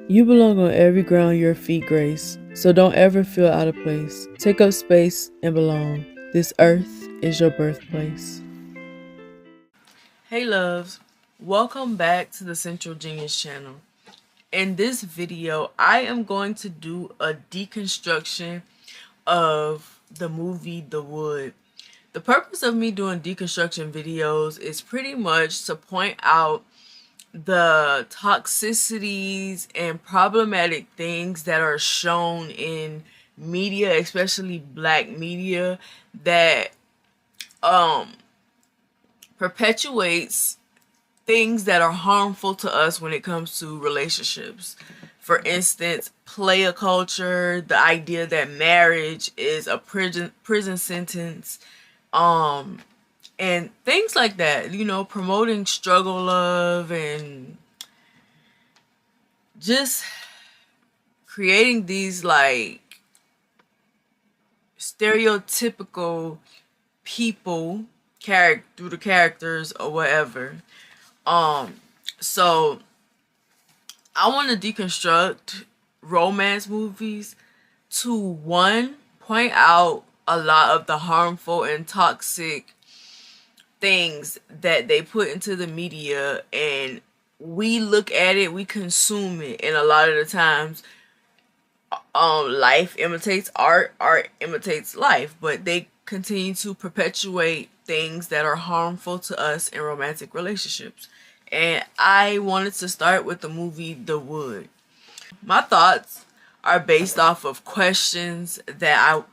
You belong on every ground your feet grace, so don't ever feel out of place. Take up space and belong. This earth is your birthplace. Hey loves, welcome back to the Central Genius channel. In this video, I am going to do a deconstruction of the movie The Wood. The purpose of me doing deconstruction videos is pretty much to point out the toxicities and problematic things that are shown in media, especially black media, that perpetuates things that are harmful to us when it comes to relationships. For instance, player culture, the idea that marriage is a prison sentence, and things like that, you know, promoting struggle love and just creating these like stereotypical people through the characters or whatever. So I want to deconstruct romance movies to, one, point out a lot of the harmful and toxic things that they put into the media, and we look at it, we consume it, and a lot of the times life imitates art imitates life, but they continue to perpetuate things that are harmful to us in romantic relationships. And I wanted to start with the movie The Wood. My thoughts are based off of questions that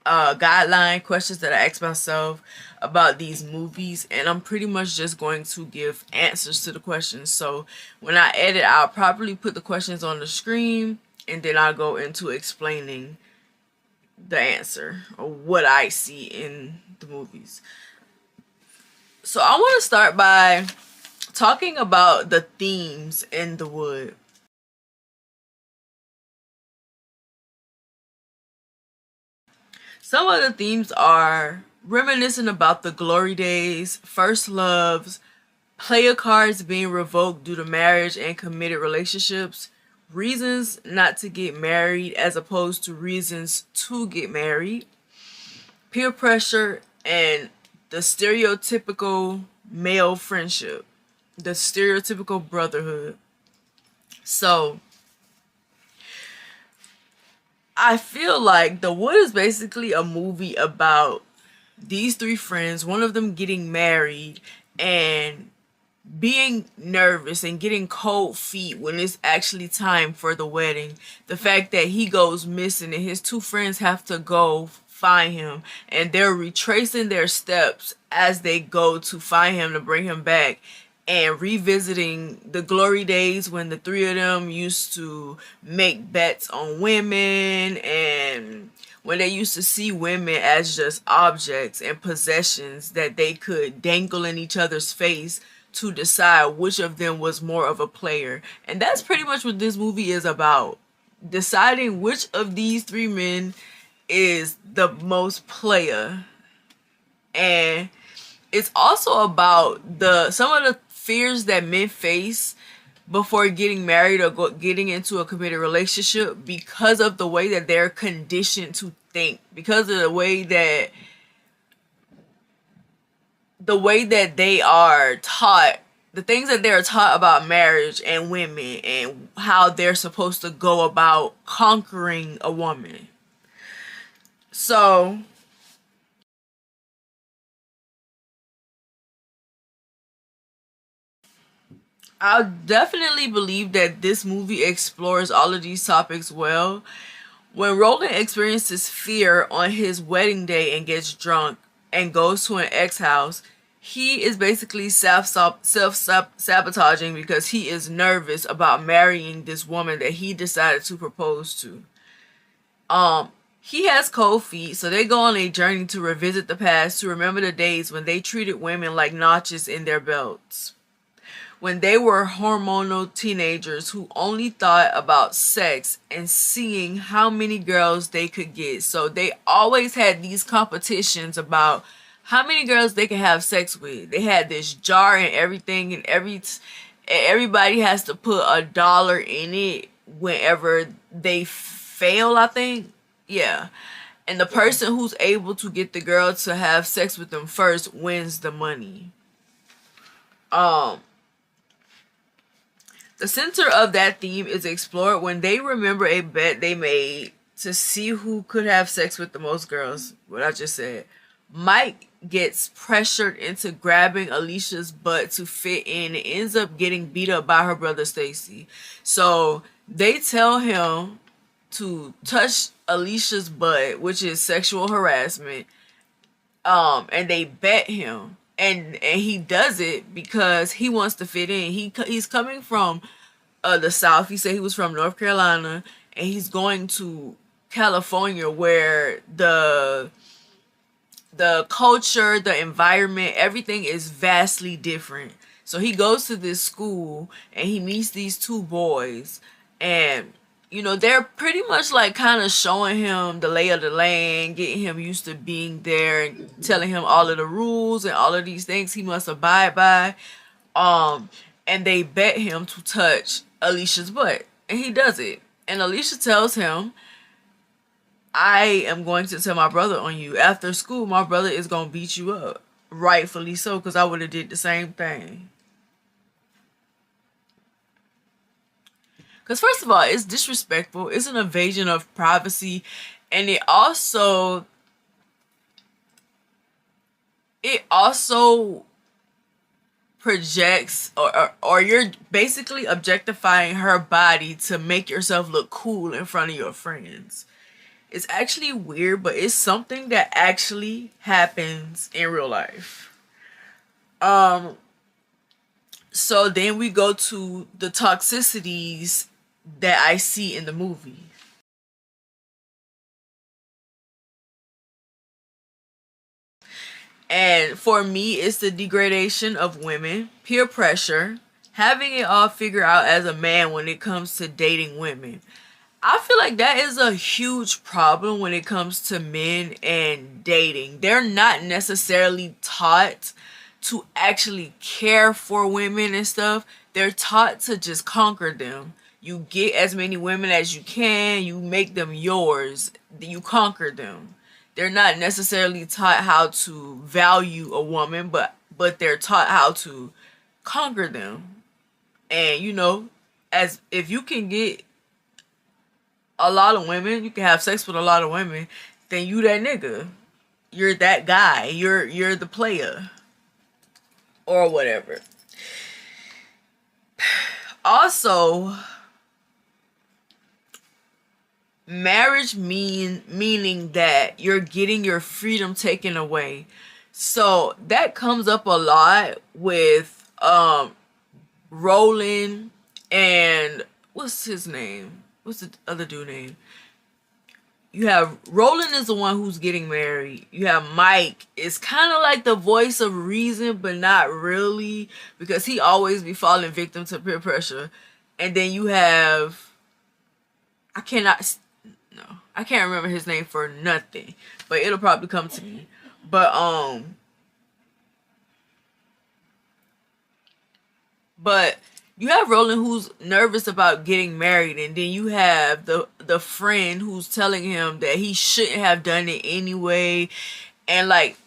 guideline questions that I asked myself about these movies, and I'm pretty much just going to give answers to the questions. So when I edit, I'll properly put the questions on the screen, and then I'll go into explaining the answer or what I see in the movies. So I want to start by talking about the themes in The Wood. Some of the themes are reminiscing about the glory days, first loves, player cards being revoked due to marriage and committed relationships, reasons not to get married as opposed to reasons to get married, peer pressure, and the stereotypical male friendship, the stereotypical brotherhood. So I feel like The Wood is basically a movie about these three friends, one of them getting married and being nervous and getting cold feet when it's actually time for the wedding. The fact that he goes missing and his two friends have to go find him, and they're retracing their steps as they go to find him to bring him back, and revisiting the glory days when the three of them used to make bets on women, and when they used to see women as just objects and possessions that they could dangle in each other's face to decide which of them was more of a player. And that's pretty much what this movie is about. Deciding which of these three men is the most player. And it's also about some of the fears that men face before getting married or getting into a committed relationship, because of the way that they're conditioned to think, because of the way that they are taught, the things that they're taught about marriage and women and how they're supposed to go about conquering a woman. So I definitely believe that this movie explores all of these topics well. When Roland experiences fear on his wedding day and gets drunk and goes to an ex house, he is basically self-sabotaging because he is nervous about marrying this woman that he decided to propose to. He has cold feet, so they go on a journey to revisit the past, to remember the days when they treated women like notches in their belts, when they were hormonal teenagers who only thought about sex and seeing how many girls they could get. So they always had these competitions about how many girls they could have sex with. They had this jar and everything, and everybody has to put $1 in it whenever they fail, I think. Yeah. And the person who's able to get the girl to have sex with them first wins the money. The center of that theme is explored when they remember a bet they made to see who could have sex with the most girls. What I just said. Mike gets pressured into grabbing Alicia's butt to fit in and ends up getting beat up by her brother Stacy. So they tell him to touch Alicia's butt, which is sexual harassment. And they bet him. And he does it because he wants to fit in. He's coming from the South. He said he was from North Carolina, and he's going to California, where the culture, the environment, everything is vastly different. So he goes to this school and he meets these two boys, and they're pretty much like kind of showing him the lay of the land, getting him used to being there and telling him all of the rules and all of these things he must abide by. And they bet him to touch Alicia's butt, and he does it. And Alicia tells him, I am going to tell my brother on you. After school, my brother is going to beat you up. Rightfully so, because I would have did the same thing. Because first of all, it's disrespectful. It's an invasion of privacy. And it also projects, or you're basically objectifying her body to make yourself look cool in front of your friends. It's actually weird, but it's something that actually happens in real life. So then we go to the toxicities that I see in the movie. And for me, it's the degradation of women, peer pressure, having it all figured out as a man when it comes to dating women. I feel like that is a huge problem when it comes to men and dating. They're not necessarily taught to actually care for women and stuff. They're taught to just conquer them. You get as many women as you can, you make them yours, you conquer them. They're not necessarily taught how to value a woman, but they're taught how to conquer them. And as if you can get a lot of women, you can have sex with a lot of women, then you that nigga. You're that guy. You're the player. Or whatever. Also, marriage meaning that you're getting your freedom taken away. So that comes up a lot with Roland and what's his name? What's the other dude name? You have Roland is the one who's getting married. You have Mike. It's kind of like the voice of reason, but not really, because he always be falling victim to peer pressure. And then you have, I can't remember his name for nothing, but it'll probably come to me. But you have Roland who's nervous about getting married, and then you have the friend who's telling him that he shouldn't have done it anyway. And like,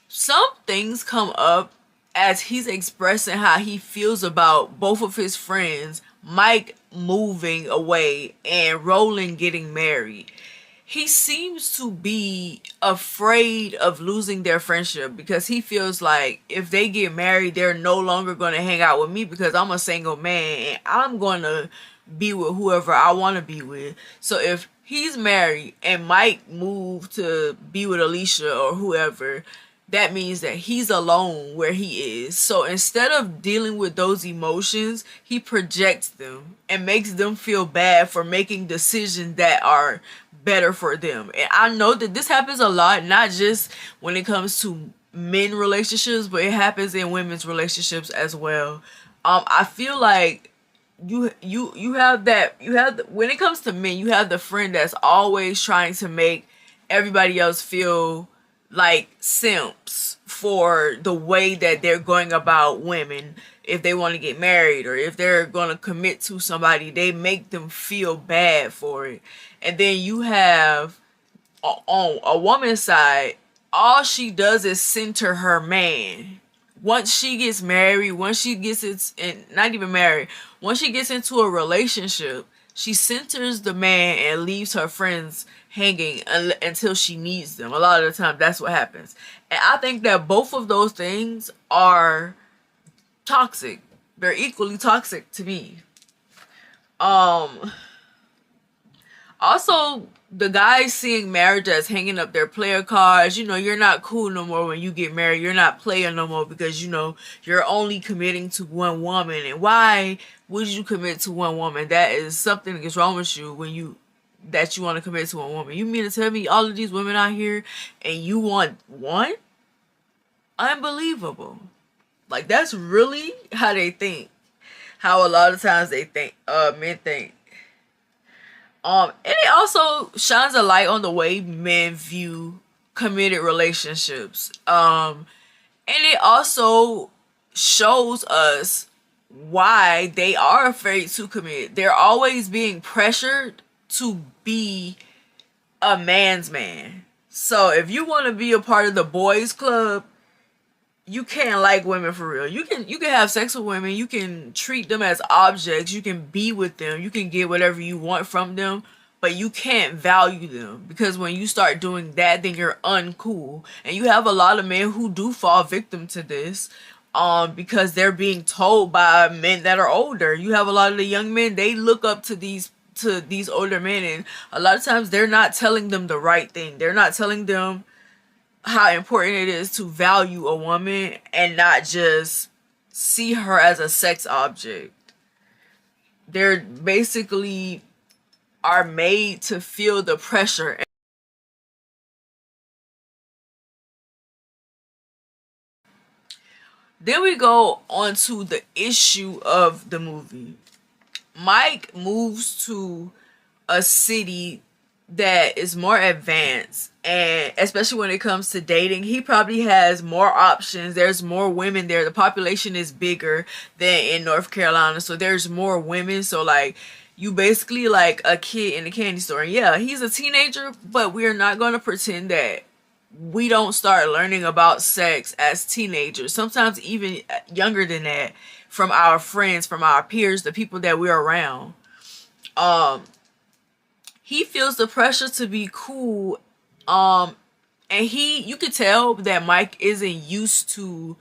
some things come up as he's expressing how he feels about both of his friends, Mike moving away and Roland getting married. He seems to be afraid of losing their friendship because he feels like if they get married, they're no longer going to hang out with me because I'm a single man and I'm going to be with whoever I want to be with. So if he's married and Mike moved to be with Alicia or whoever, that means that he's alone where he is. So instead of dealing with those emotions, he projects them and makes them feel bad for making decisions that are better for them. And I know that this happens a lot, not just when it comes to men relationships, but it happens in women's relationships as well. I feel like you have when it comes to men, you have the friend that's always trying to make everybody else feel like simps for the way that they're going about women. if they want to get married or if they're going to commit to somebody, they make them feel bad for it. And then you have on a woman's side, all she does is center her man. Once she gets married, once she gets not even married, once she gets into a relationship, she centers the man and leaves her friends hanging until she needs them. A lot of the time, that's what happens. And I think that both of those things are toxic. They're equally toxic to me. Also, the guys seeing marriage as hanging up their player cards. You know, you're not cool no more when you get married. You're not playing no more because, you know, you're only committing to one woman. And why would you commit to one woman? That is something that is wrong with you when you want to commit to one woman. You mean to tell me all of these women out here and you want one? Unbelievable. Like, that's really how they think. How a lot of times they think, men think. And it also shines a light on the way men view committed relationships. And it also shows us why they are afraid to commit. They're always being pressured to be a man's man. So if you want to be a part of the boys club, you can't like women for real. You can have sex with women. You can treat them as objects. You can be with them. You can get whatever you want from them. But you can't value them. Because when you start doing that, then you're uncool. And you have a lot of men who do fall victim to this. Because they're being told by men that are older. You have a lot of the young men, they look up to these older men. And a lot of times they're not telling them the right thing. They're not telling them how important it is to value a woman and not just see her as a sex object. They're basically are made to feel the pressure. Then we go on to the issue of the movie. Mike moves to a city that is more advanced, and especially when it comes to dating, he probably has more options. There's more women there. The population is bigger than in North Carolina, so there's more women. So like, you basically like a kid in a candy store. And yeah, he's a teenager, but we're not going to pretend that we don't start learning about sex as teenagers, sometimes even younger than that, from our friends, from our peers, the people that we're around. He feels the pressure to be cool. And you could tell that Mike isn't used to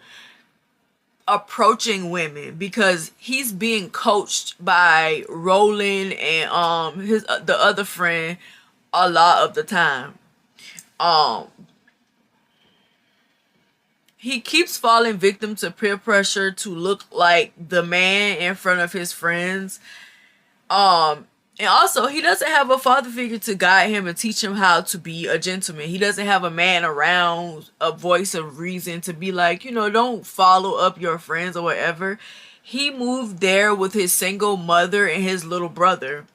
approaching women because he's being coached by Roland and the other friend a lot of the time. He keeps falling victim to peer pressure to look like the man in front of his friends. And also, he doesn't have a father figure to guide him and teach him how to be a gentleman. He doesn't have a man around, a voice of reason to be like, you know, don't follow up your friends or whatever. He moved there with his single mother and his little brother.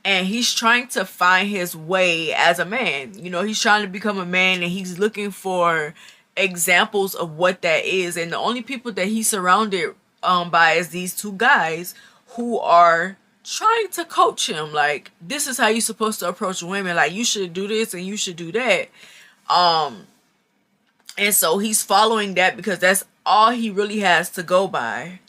And he's trying to find his way as a man. You know, he's trying to become a man and he's looking for examples of what that is. And the only people that he's surrounded by is these two guys who are trying to coach him, like, this is how you're supposed to approach women, like, you should do this and you should do that. And so he's following that because that's all he really has to go by.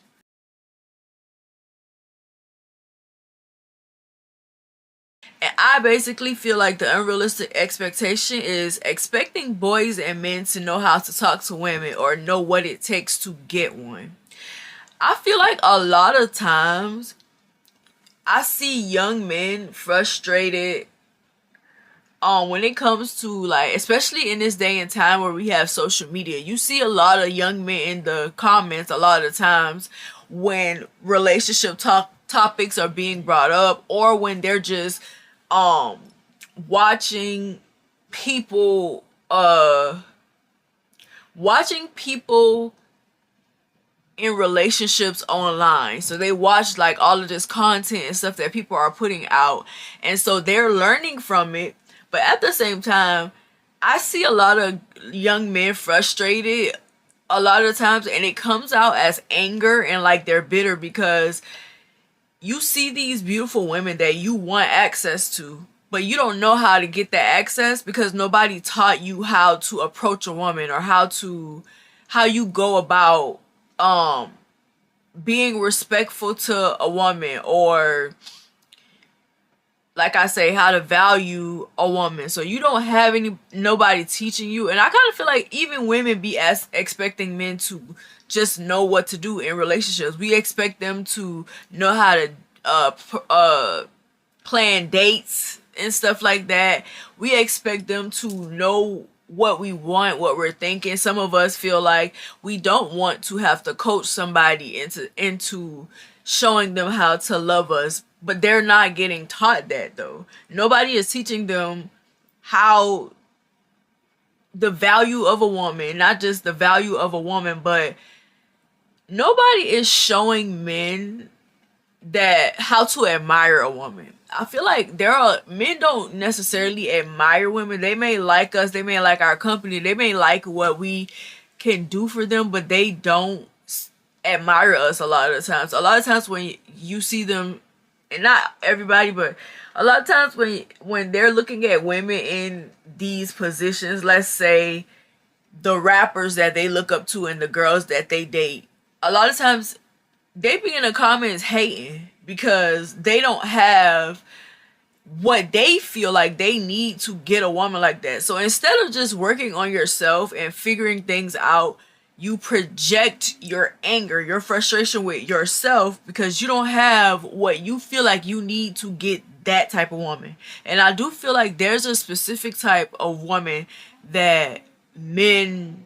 And I basically feel like the unrealistic expectation is expecting boys and men to know how to talk to women or know what it takes to get one. I feel like a lot of times I see young men frustrated when it comes to, like, especially in this day and time where we have social media. You see a lot of young men in the comments a lot of times when relationship topics are being brought up, or when they're just watching people in relationships online. So they watch like all of this content and stuff that people are putting out, and so they're learning from it. But at the same time, I see a lot of young men frustrated a lot of times, and it comes out as anger and like they're bitter because you see these beautiful women that you want access to, but you don't know how to get that access because nobody taught you how to approach a woman or how you go about being respectful to a woman, or like I say, how to value a woman. So you don't have nobody teaching you. And I kind of feel like even women be expecting men to just know what to do in relationships. We expect them to know how to plan dates and stuff like that. We expect them to know what we want, what we're thinking. Some of us feel like we don't want to have to coach somebody into showing them how to love us, but they're not getting taught that though. Nobody is teaching them how the value of a woman, not just the value of a woman, but nobody is showing men that how to admire a woman. I feel like men don't necessarily admire women. They may like us, they may like our company, they may like what we can do for them, but they don't admire us a lot of times. A lot of times when you see them, and not everybody, but a lot of times when they're looking at women in these positions, let's say the rappers that they look up to and the girls that they date, a lot of times they be in the comments hating because they don't have what they feel like they need to get a woman like that. So instead of just working on yourself and figuring things out, you project your anger, your frustration with yourself because you don't have what you feel like you need to get that type of woman. And I do feel like there's a specific type of woman that men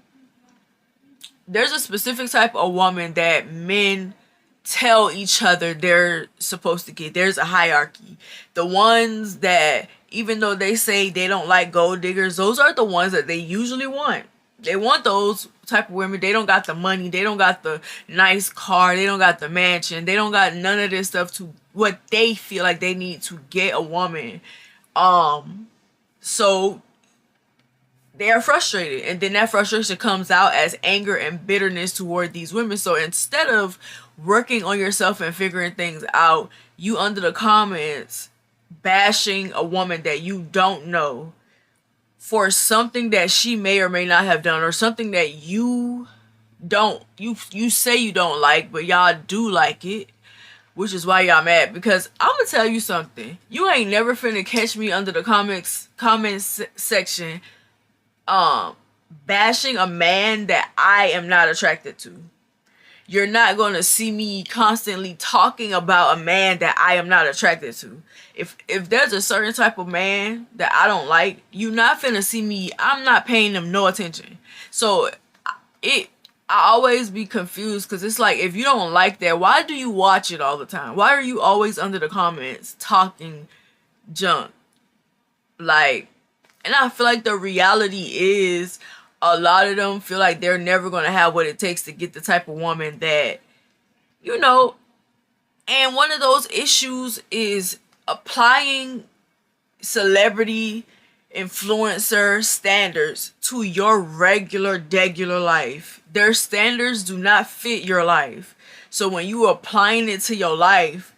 tell each other they're supposed to get. There's a hierarchy. The ones that, even though they say they don't like gold diggers, those are the ones that they usually want. They want those type of women. They don't got the money. They don't got the nice car. They don't got the mansion. They don't got none of this stuff to what they feel like they need to get a woman. So they are frustrated, and then that frustration comes out as anger and bitterness toward these women. So instead of working on yourself and figuring things out, you under the comments bashing a woman that you don't know for something that she may or may not have done, or something that you say you don't like, but y'all do like it, which is why y'all mad. Because I'm gonna tell you something, you ain't never finna catch me under the comments section bashing a man that I am not attracted to. You're not going to see me constantly talking about a man that I am not attracted to. If there's a certain type of man that I don't like, you're not finna see me. I'm not paying them no attention. So I always be confused because it's like, if you don't like that, why do you watch it all the time? Why are you always under the comments talking junk? Like, and I feel like the reality is a lot of them feel like they're never going to have what it takes to get the type of woman that, you know, and one of those issues is applying celebrity influencer standards to your regular life. Their standards do not fit your life. So when you are applying it to your life,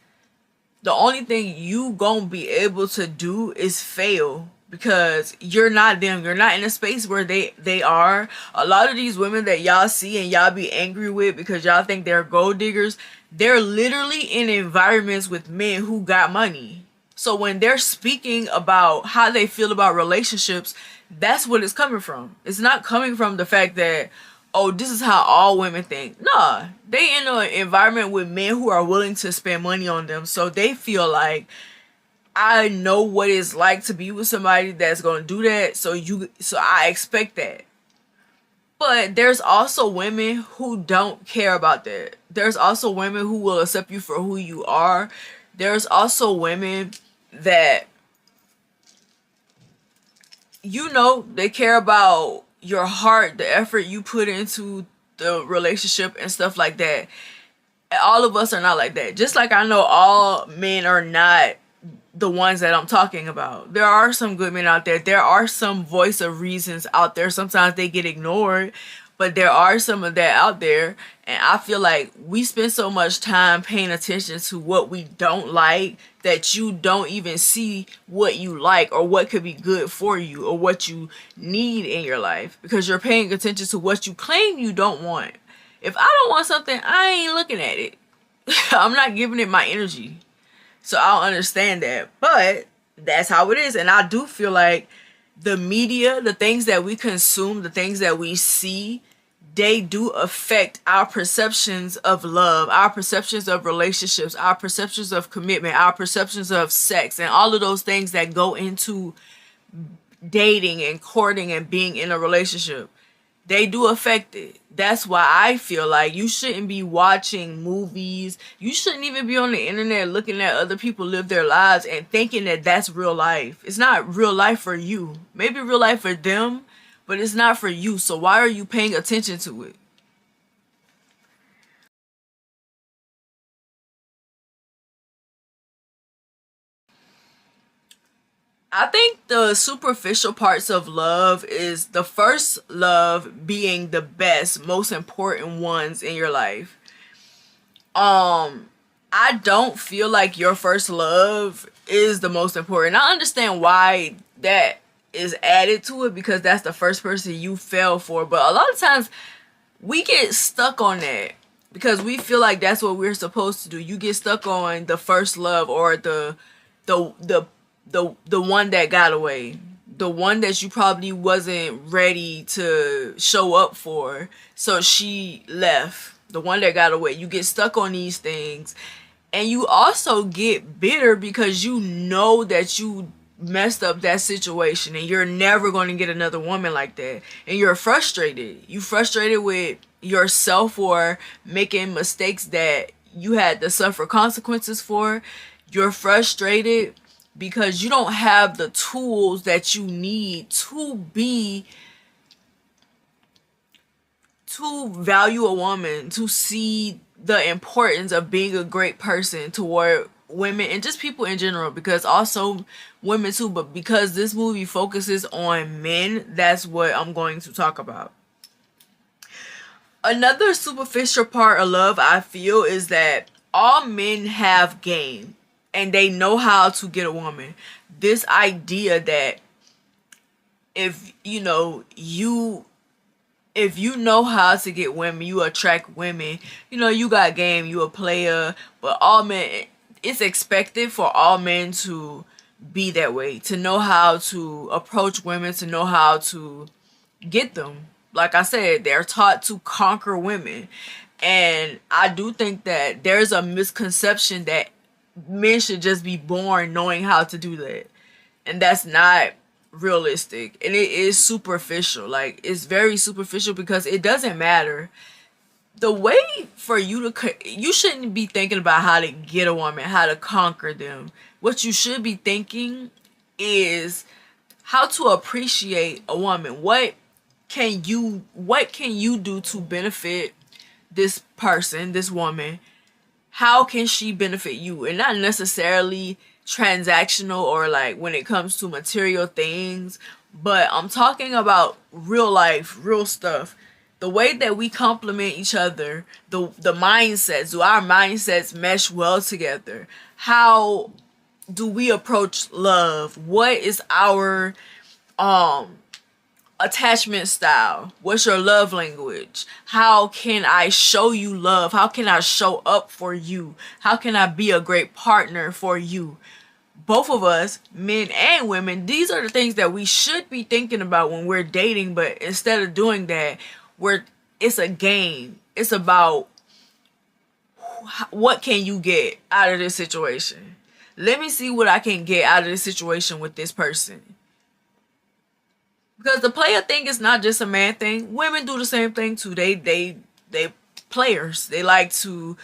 the only thing you gonna be able to do is fail. Because you're not them. You're not in a space where they are. A lot of these women that y'all see and y'all be angry with because y'all think they're gold diggers, they're literally in environments with men who got money. So when they're speaking about how they feel about relationships, that's what it's coming from. It's not coming from the fact that, oh, this is how all women think. Nah, they in an environment with men who are willing to spend money on them. So they feel like, I know what it's like to be with somebody that's going to do that, so I expect that. But there's also women who don't care about that. There's also women who will accept you for who you are. There's also women that, you know, they care about your heart, the effort you put into the relationship and stuff like that. All of us are not like that. Just like I know all men are not the ones that I'm talking about. There are some good men out there. There are some voice of reasons out there. Sometimes they get ignored, but there are some of that out there, and I feel like we spend so much time paying attention to what we don't like that you don't even see what you like or what could be good for you or what you need in your life, because you're paying attention to what you claim you don't want. If I don't want something, I ain't looking at it. I'm not giving it my energy. So I'll understand that. But that's how it is. And I do feel like the media, the things that we consume, the things that we see, they do affect our perceptions of love, our perceptions of relationships, our perceptions of commitment, our perceptions of sex, and all of those things that go into dating and courting and being in a relationship. They do affect it. That's why I feel like you shouldn't be watching movies. You shouldn't even be on the internet looking at other people live their lives and thinking that that's real life. It's not real life for you. Maybe real life for them, but it's not for you. So why are you paying attention to it? I think the superficial parts of love is the first love being the best, most important ones in your life. Um, I don't feel like your first love is the most important. I understand why that is added to it because that's the first person you fell for, but a lot of times we get stuck on that because we feel like that's what we're supposed to do. You get stuck on the first love or the the the one that got away, the one that you probably wasn't ready to show up for, so she left. The one that got away. You get stuck on these things, and you also get bitter because you know that you messed up that situation and you're never going to get another woman like that, and you're frustrated. You frustrated with yourself for making mistakes that you had to suffer consequences for. You're frustrated because you don't have the tools that you need to value a woman, to see the importance of being a great person toward women and just people in general, because also women too, but because this movie focuses on men, that's what I'm going to talk about. Another superficial part of love I feel is that all men have game and they know how to get a woman. This idea that if you know how to get women, you attract women. You got game, you a player, but all men, it's expected for all men to be that way, to know how to approach women, to know how to get them. Like I said, they're taught to conquer women. And I do think that there's a misconception that men should just be born knowing how to do that. And that's not realistic, and it is superficial. Like, it's very superficial because it doesn't matter the way for you to you shouldn't be thinking about how to get a woman, how to conquer them. What you should be thinking is how to appreciate a woman. What can you do to benefit this person, this woman? How can she benefit you? And not necessarily transactional or like when it comes to material things, but I'm talking about real life, real stuff. The way that we complement each other, the mindsets, do our mindsets mesh well together? How do we approach love? What is our attachment style? What's your love language? How can I show you love? How can I show up for you? How can I be a great partner for you? Both of us, men and women, these are the things that we should be thinking about when we're dating, but instead of doing that, it's a game. It's about what can you get out of this situation. Let me see what I can get out of this situation with this person. Because the player thing is not just a man thing. Women do the same thing too. They players. They like to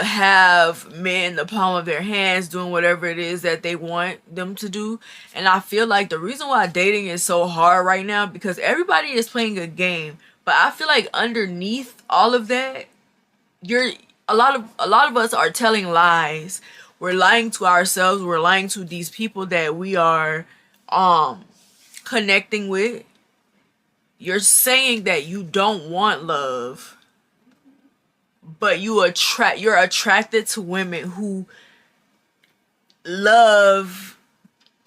have men in the palm of their hands doing whatever it is that they want them to do. And I feel like the reason why dating is so hard right now, because everybody is playing a game. But I feel like underneath all of that, a lot of us are telling lies. We're lying to ourselves. We're lying to these people that we are connecting with. You're saying that you don't want love, but you're attracted to women who love,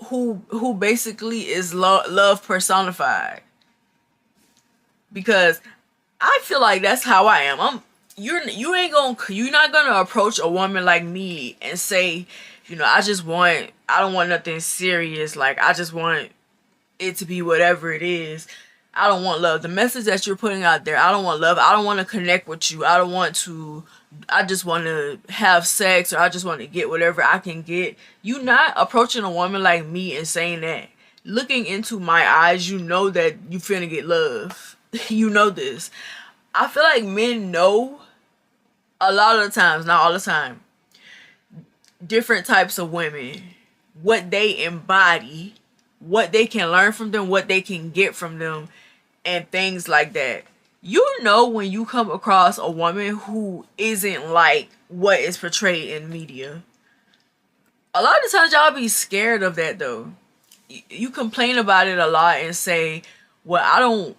who basically is love personified. Because I feel like that's how I am. You're not gonna approach a woman like me and say, I don't want nothing serious. Like, I just want it to be whatever it is. I don't want love. The message that you're putting out there, I don't want love. I don't want to connect with you. I just want to have sex, or I just want to get whatever I can get. You not approaching a woman like me and saying that. Looking into my eyes, you know that you finna get love. You know this. I feel like men know a lot of the times, not all the time, different types of women, what they embody, what they can learn from them, what they can get from them, and things like that. You know when you come across a woman who isn't like what is portrayed in media. A lot of times y'all be scared of that though. You complain about it a lot and say, well, I don't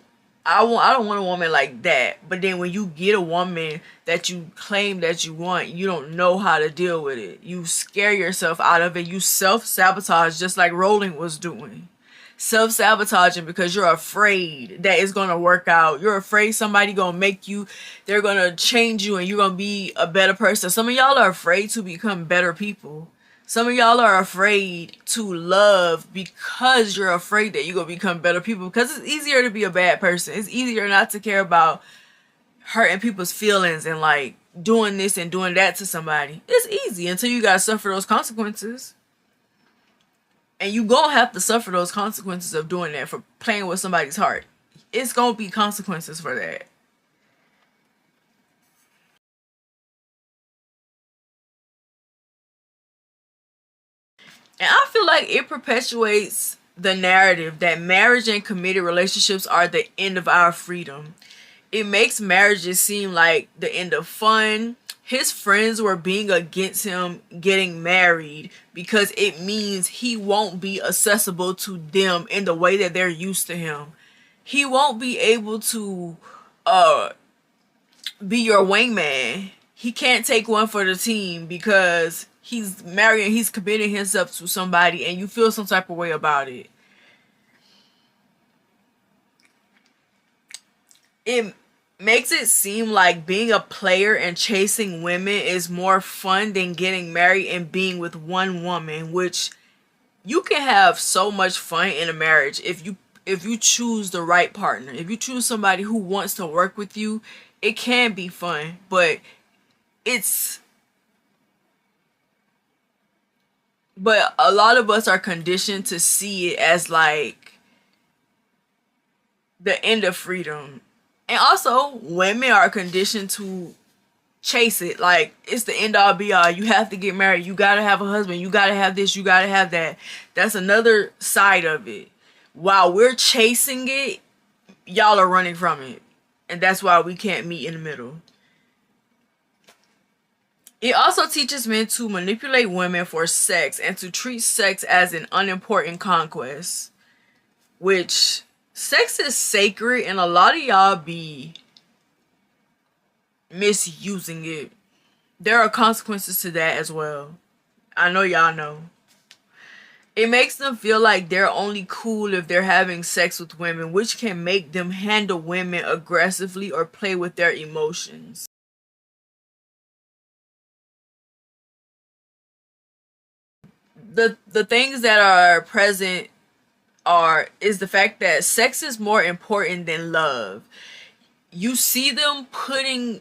want a woman like that. But then when you get a woman that you claim that you want, you don't know how to deal with it. You scare yourself out of it. You self-sabotage, just like Roland was doing. Self-sabotaging because you're afraid that it's going to work out. You're afraid somebody going to make you, they're going to change you and you're going to be a better person. Some of y'all are afraid to become better people. Some of y'all are afraid to love because you're afraid that you're going to become better people. Because it's easier to be a bad person. It's easier not to care about hurting people's feelings and like doing this and doing that to somebody. It's easy until you got to suffer those consequences. And you gonna have to suffer those consequences of doing that, for playing with somebody's heart. It's gonna be consequences for that. And I feel like it perpetuates the narrative that marriage and committed relationships are the end of our freedom. It makes marriages seem like the end of fun. His friends were being against him getting married because it means he won't be accessible to them in the way that they're used to him. He won't be able to be your wingman. He can't take one for the team because he's married and he's committing himself to somebody and you feel some type of way about it. It makes it seem like being a player and chasing women is more fun than getting married and being with one woman, which you can have so much fun in a marriage if you choose the right partner. If you choose somebody who wants to work with you, it can be fun, but a lot of us are conditioned to see it as like the end of freedom. And also, women are conditioned to chase it. Like, it's the end all be all. You have to get married. You gotta have a husband. You gotta have this. You gotta have that. That's another side of it. While we're chasing it, y'all are running from it. And that's why we can't meet in the middle. It also teaches men to manipulate women for sex and to treat sex as an unimportant conquest. Which, sex is sacred and a lot of y'all be misusing it. There are consequences to that as well. I know y'all know. It makes them feel like they're only cool if they're having sex with women, which can make them handle women aggressively or play with their emotions. The things that are present is the fact that sex is more important than love. You see them putting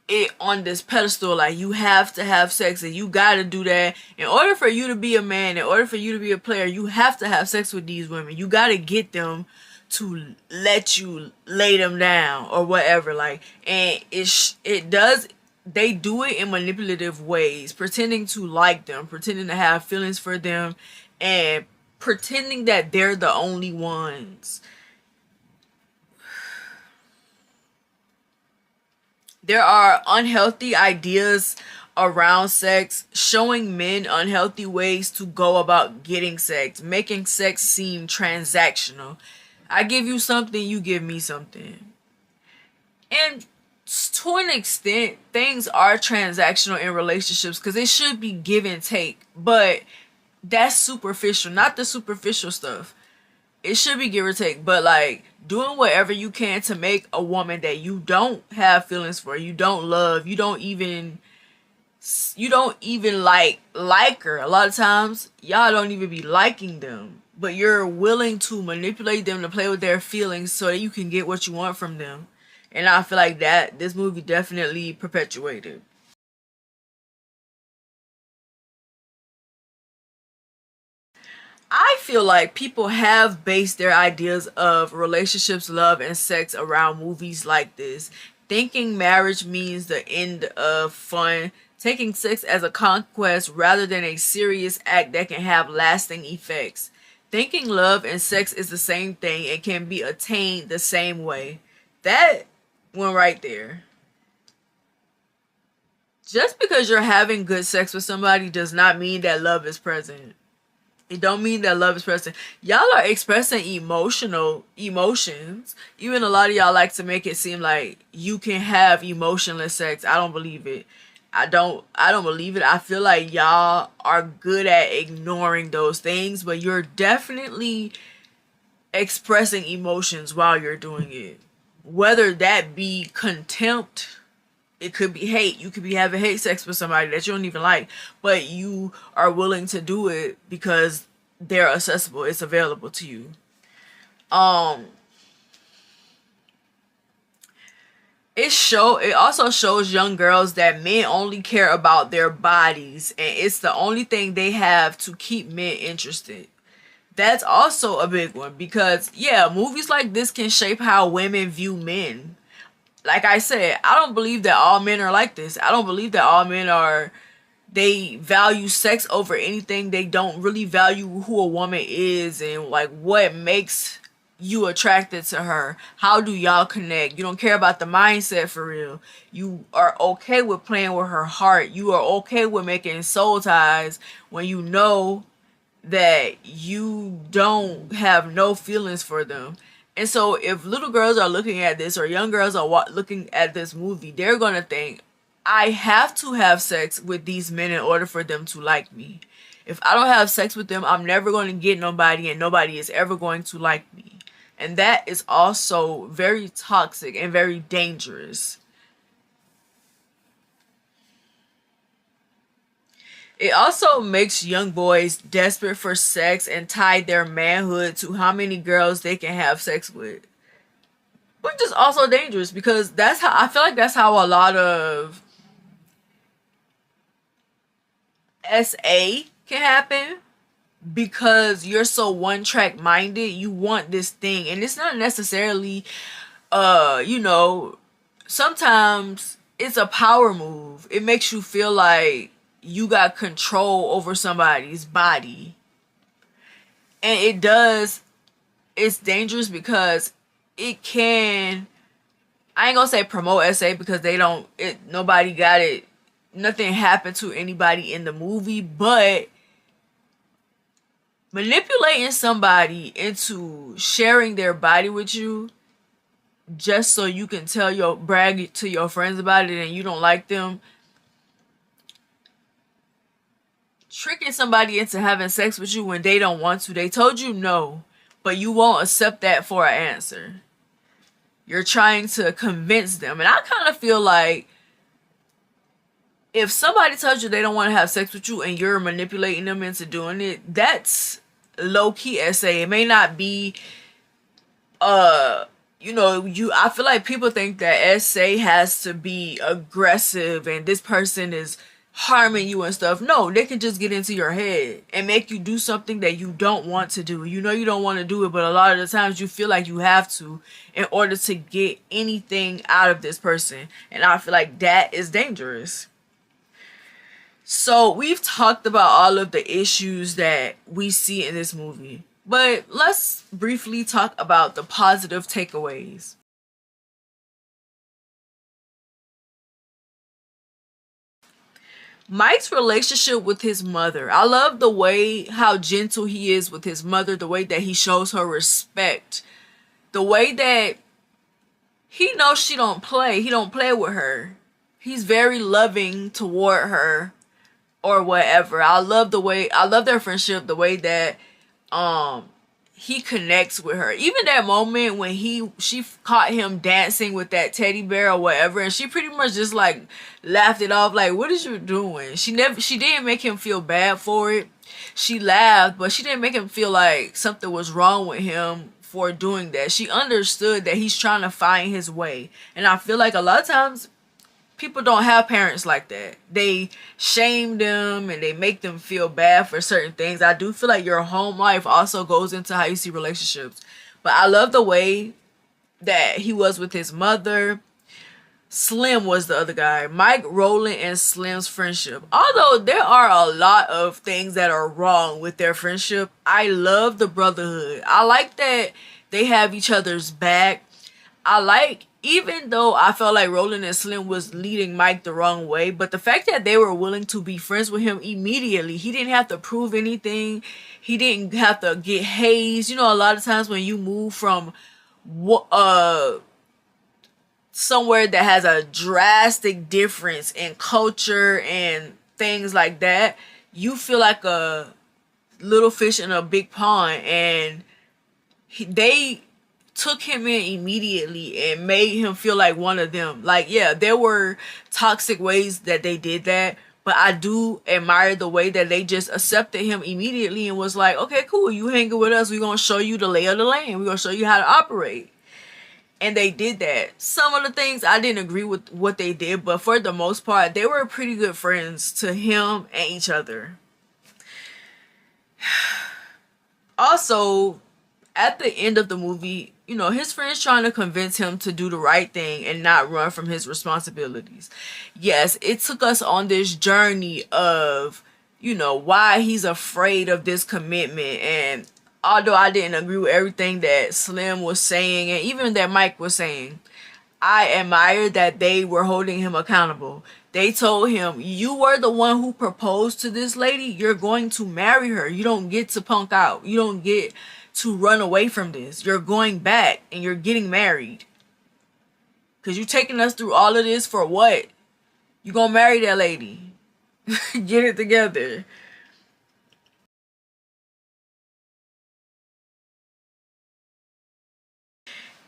it on this pedestal, like you have to have sex and you gotta do that. In order for you to be a man, in order for you to be a player, you have to have sex with these women. You gotta get them to let you lay them down or whatever. Like, and they do it in manipulative ways, pretending to like them, pretending to have feelings for them, and pretending that they're the only ones. There are unhealthy ideas around sex, showing men unhealthy ways to go about getting sex, making sex seem transactional. I give you something, you give me something. And to an extent, things are transactional in relationships because it should be give and take. But that's superficial, not the superficial stuff. It should be give or take, but like doing whatever you can to make a woman that you don't have feelings for, you don't love, you don't even like her. A lot of times y'all don't even be liking them, but you're willing to manipulate them to play with their feelings so that you can get what you want from them. And I feel like that this movie definitely perpetuated. I feel like people have based their ideas of relationships, love, and sex around movies like this, thinking marriage means the end of fun, taking sex as a conquest rather than a serious act that can have lasting effects, thinking love and sex is the same thing and can be attained the same way. That one right there. Just because you're having good sex with somebody does not mean that love is present. It don't mean that love is present. Y'all are expressing emotional emotions. Even a lot of y'all like to make it seem like you can have emotionless sex. I don't believe it. I don't believe it. I feel like y'all are good at ignoring those things, but you're definitely expressing emotions while you're doing it. Whether that be contempt, it could be hate. You could be having hate sex with somebody that you don't even like, but you are willing to do it because they're accessible. It's available to you. Um, it also shows young girls that men only care about their bodies, and it's the only thing they have to keep men interested. That's also a big one because yeah, movies like this can shape how women view men. Like I said, I don't believe that all men are like this. I don't believe that all men are, they value sex over anything. They don't really value who a woman is and like what makes you attracted to her. How do y'all connect? You don't care about the mindset for real. You are okay with playing with her heart. You are okay with making soul ties when you know that you don't have no feelings for them. And so if little girls are looking at this or young girls are looking at this movie, they're going to think, I have to have sex with these men in order for them to like me. If I don't have sex with them, I'm never going to get nobody and nobody is ever going to like me. And that is also very toxic and very dangerous. It also makes young boys desperate for sex and tie their manhood to how many girls they can have sex with. Which is also dangerous because that's how I feel like that's how a lot of SA can happen because you're so one track minded, you want this thing and it's not necessarily you know, sometimes it's a power move. It makes you feel like you got control over somebody's body. And it does, it's dangerous because it can, I ain't gonna say promote SA because they don't, it, nobody got it, nothing happened to anybody in the movie, but manipulating somebody into sharing their body with you just so you can tell your brag to your friends about it and you don't like them, tricking somebody into having sex with you when they don't want to. They told you no, but you won't accept that for an answer. You're trying to convince them. And I kind of feel like if somebody tells you they don't want to have sex with you and you're manipulating them into doing it, that's low-key SA. It may not be you know, you, I feel like people think that SA has to be aggressive and this person is harming you and stuff. No, they can just get into your head and make you do something that you don't want to do. You know you don't want to do it, but a lot of the times you feel like you have to in order to get anything out of this person. And I feel like that is dangerous. So we've talked about all of the issues that we see in this movie, but let's briefly talk about the positive takeaways. Mike's relationship with his mother. I love the way how gentle he is with his mother, the way that he shows her respect. the way that he knows he don't play with her. He's very loving toward her or whatever. I love their friendship, the way that um he connects with her. Even that moment when she caught him dancing with that teddy bear or whatever, and she pretty much just like laughed it off, like, what is you doing? She didn't make him feel bad for it. She laughed, but she didn't make him feel like something was wrong with him for doing that. She understood that he's trying to find his way. And I feel like a lot of times people don't have parents like that. They shame them and they make them feel bad for certain things. I do feel like your home life also goes into how you see relationships. But I love the way that he was with his mother. Slim was the other guy. Mike, Roland, and Slim's friendship. Although there are a lot of things that are wrong with their friendship, I love the brotherhood. I like that they have each other's back. I like, even though I felt like Roland and Slim was leading Mike the wrong way, but the fact that they were willing to be friends with him immediately, he didn't have to prove anything. He didn't have to get hazed. You know, a lot of times when you move from somewhere that has a drastic difference in culture and things like that, you feel like a little fish in a big pond. And they took him in immediately and made him feel like one of them. Like, yeah, there were toxic ways that they did that, but I do admire the way that they just accepted him immediately and was like, okay, cool, you hanging with us, we're gonna show you the lay of the land, we're gonna show you how to operate. And they did that. Some of the things I didn't agree with what they did, but for the most part, they were pretty good friends to him and each other. Also, at the end of the movie, you know, his friend's trying to convince him to do the right thing and not run from his responsibilities. Yes, it took us on this journey of, you know, why he's afraid of this commitment. And although I didn't agree with everything that Slim was saying and even that Mike was saying, I admire that they were holding him accountable. They told him, you were the one who proposed to this lady. You're going to marry her. You don't get to punk out. You don't get to run away from this. You're going back and you're getting married. Because you're taking us through all of this for what? You're going to marry that lady. Get it together.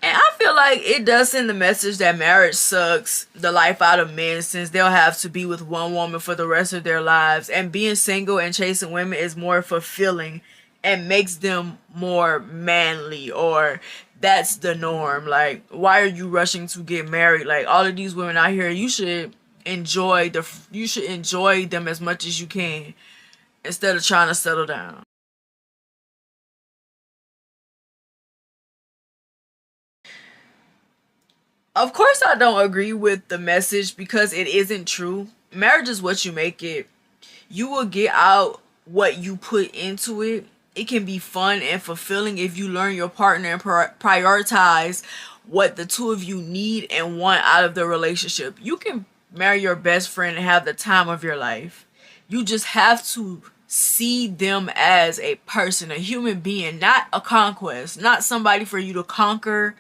And I feel like it does send the message that marriage sucks the life out of men, since they'll have to be with one woman for the rest of their lives. And being single and chasing women is more fulfilling and makes them more manly, or that's the norm. Like, why are you rushing to get married? Like, all of these women out here, you should enjoy them as much as you can instead of trying to settle down. Of course, I don't agree with the message because it isn't true. Marriage is what you make it. You will get out what you put into it. It can be fun and fulfilling if you learn your partner and prioritize what the two of you need and want out of the relationship. You can marry your best friend and have the time of your life. You just have to see them as a person, a human being, not a conquest, not somebody for you to conquer,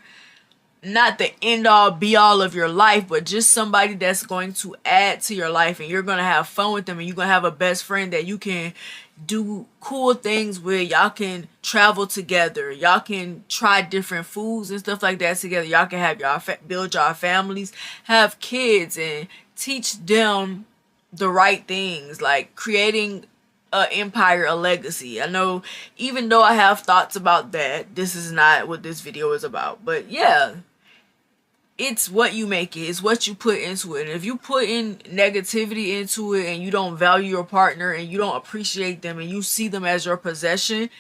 not the end all be all of your life, but just somebody that's going to add to your life and you're going to have fun with them, and you're going to have a best friend that you can do cool things with. Y'all can travel together. Y'all can try different foods and stuff like that together. Y'all can have build y'all families, have kids, and teach them the right things, like creating a empire, a legacy. I know, even though I have thoughts about that, this is not what this video is about. But yeah, it's what you make it. It's what you put into it. And if you put in negativity into it and you don't value your partner and you don't appreciate them and you see them as your possession,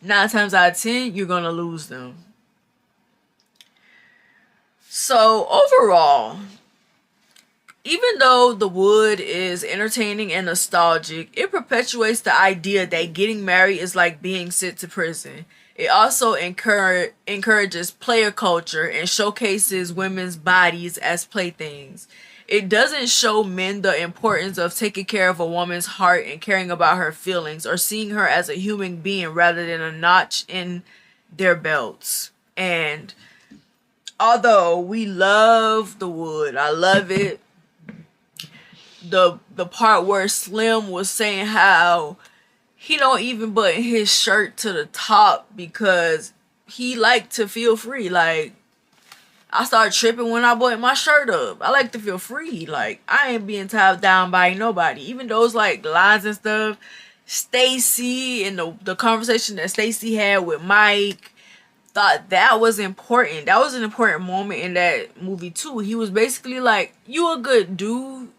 9 times out of 10, you're going to lose them. So overall, even though The Wood is entertaining and nostalgic, it perpetuates the idea that getting married is like being sent to prison. It also encourages player culture and showcases women's bodies as playthings. It doesn't show men the importance of taking care of a woman's heart and caring about her feelings, or seeing her as a human being rather than a notch in their belts. And although we love the Wood, I love it. The part where Slim was saying how he don't even button his shirt to the top because he like to feel free. Like, I started tripping when I button my shirt up. I like to feel free. Like, I ain't being tied down by nobody. Even those like lines and stuff. Stacy and the conversation that Stacy had with Mike, thought that was important. That was an important moment in that movie too. He was basically like, you a good dude.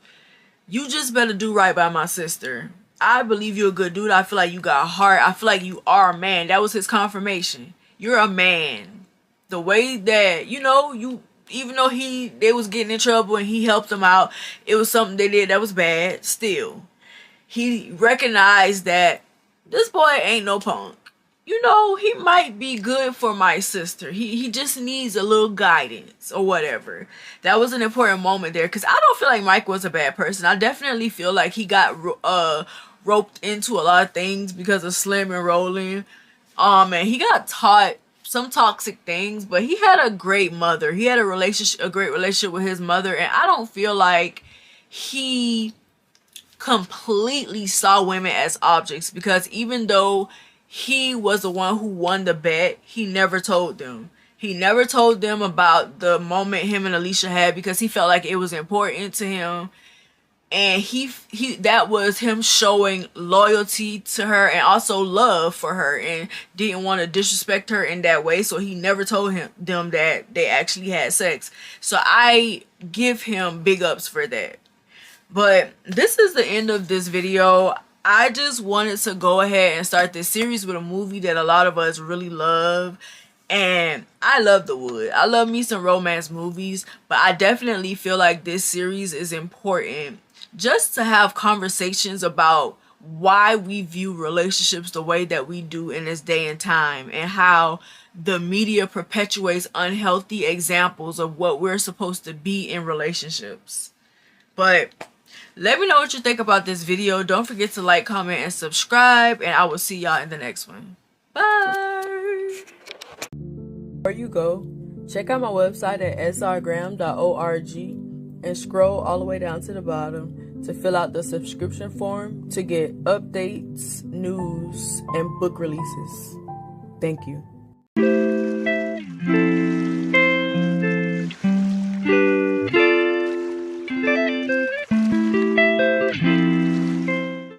You just better do right by my sister. I believe you're a good dude. I feel like you got heart. I feel like you are a man. That was his confirmation. You're a man. The way that, you know, you, even though they was getting in trouble and he helped them out, it was something they did that was bad. Still, he recognized that this boy ain't no punk. You know, he might be good for my sister. He just needs a little guidance or whatever. That was an important moment there, because I don't feel like Mike was a bad person. I definitely feel like he got roped into a lot of things because of Slim and Roland. And he got taught some toxic things, but he had a great mother. He had a great relationship with his mother, and I don't feel like he completely saw women as objects, because even though he was the one who won the bet, he never told them. He never told them about the moment him and Alicia had, because he felt like it was important to him. And he that was him showing loyalty to her and also love for her, and didn't want to disrespect her in that way. So he never told them that they actually had sex. So I give him big ups for that. But this is the end of this video. I just wanted to go ahead and start this series with a movie that a lot of us really love. And I love The Wood. I love me some romance movies, but I definitely feel like this series is important just to have conversations about why we view relationships the way that we do in this day and time, and how the media perpetuates unhealthy examples of what we're supposed to be in relationships. But let me know what you think about this video. Don't forget to like, comment, and subscribe, and I will see y'all in the next one. Bye! Before you go, check out my website at srgrahamwrites and scroll all the way down to the bottom to fill out the subscription form to get updates, news, and book releases. Thank you.